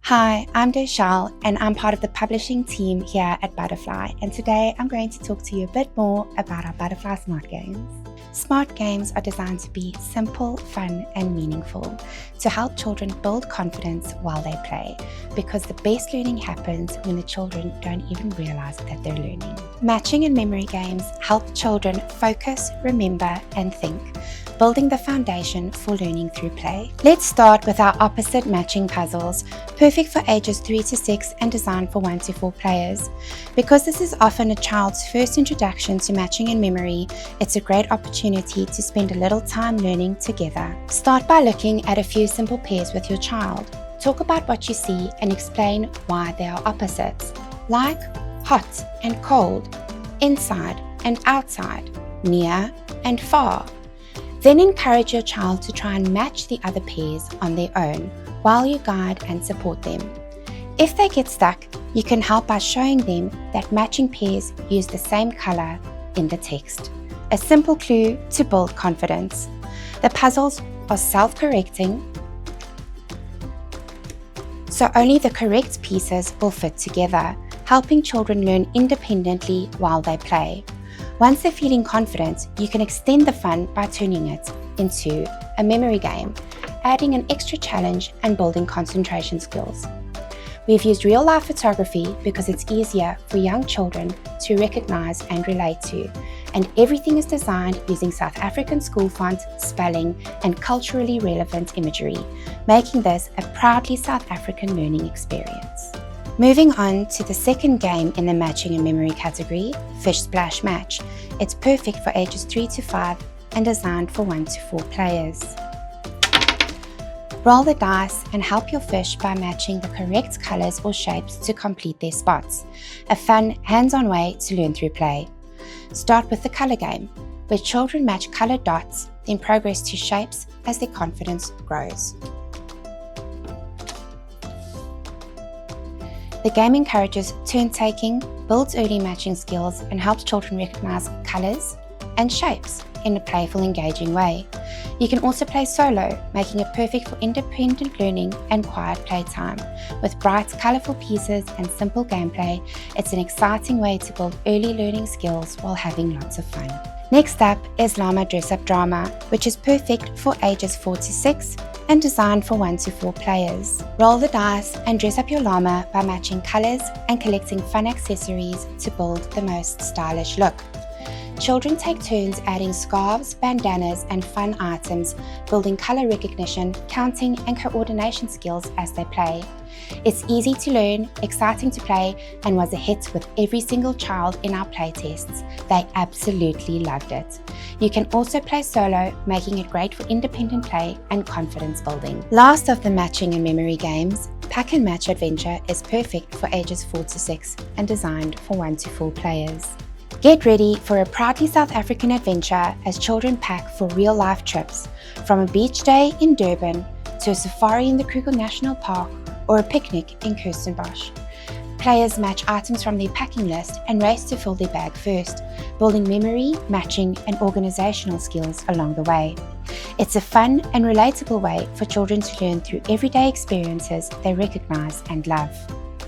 Hi, I'm Dirchelle and I'm part of the publishing team here at Butterfly, and today I'm going to talk to you a bit more about our Butterfly Smart Games. Smart Games are designed to be simple, fun and meaningful to help children build confidence while they play, because the best learning happens when the children don't even realize that they're learning. Matching and memory games help children focus, remember and think, building the foundation for learning through play. Let's start with our opposite matching puzzles, perfect for ages 3 to 6 and designed for 1 to 4 players. Because this is often a child's first introduction to matching and memory, it's a great opportunity to spend a little time learning together. Start by looking at a few simple pairs with your child. Talk about what you see and explain why they are opposites, like hot and cold, inside and outside, near and far. Then encourage your child to try and match the other pairs on their own while you guide and support them. If they get stuck, you can help by showing them that matching pairs use the same color in the text. A simple clue to build confidence. The puzzles are self-correcting, so only the correct pieces will fit together, helping children learn independently while they play. Once they're feeling confident, you can extend the fun by turning it into a memory game, adding an extra challenge and building concentration skills. We've used real-life photography because it's easier for young children to recognize and relate to, and everything is designed using South African school font, spelling, and culturally relevant imagery, making this a proudly South African learning experience. Moving on to the second game in the matching and memory category, Fish Splash Match. It's perfect for ages 3 to 5 and designed for 1 to 4 players. Roll the dice and help your fish by matching the correct colors or shapes to complete their spots. A fun, hands-on way to learn through play. Start with the color game, where children match colored dots, then progress to shapes as their confidence grows. The game encourages turn-taking, builds early matching skills, and helps children recognize colors and shapes in a playful, engaging way. You can also play solo, making it perfect for independent learning and quiet playtime. With bright, colorful pieces and simple gameplay, it's an exciting way to build early learning skills while having lots of fun. Next up is Llama Dress-Up Drama, which is perfect for ages 4 to 6 and designed for 1 to 4 players. Roll the dice and dress up your llama by matching colors and collecting fun accessories to build the most stylish look. Children take turns adding scarves, bandanas, and fun items, building color recognition, counting, and coordination skills as they play. It's easy to learn, exciting to play, and was a hit with every single child in our play tests. They absolutely loved it. You can also play solo, making it great for independent play and confidence building. Last of the matching and memory games, Pack and Match Adventure is perfect for ages 4 to 6 and designed for 1 to 4 players. Get ready for a proudly South African adventure as children pack for real-life trips, from a beach day in Durban to a safari in the Kruger National Park or a picnic in Kirstenbosch. Players match items from their packing list and race to fill their bag first, building memory, matching, and organizational skills along the way. It's a fun and relatable way for children to learn through everyday experiences they recognize and love.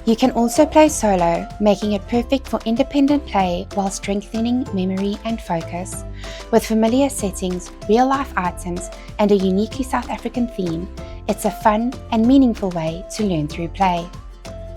You can also play solo, making it perfect for independent play while strengthening memory and focus. With familiar settings, real-life items, and a uniquely South African theme, it's a fun and meaningful way to learn through play.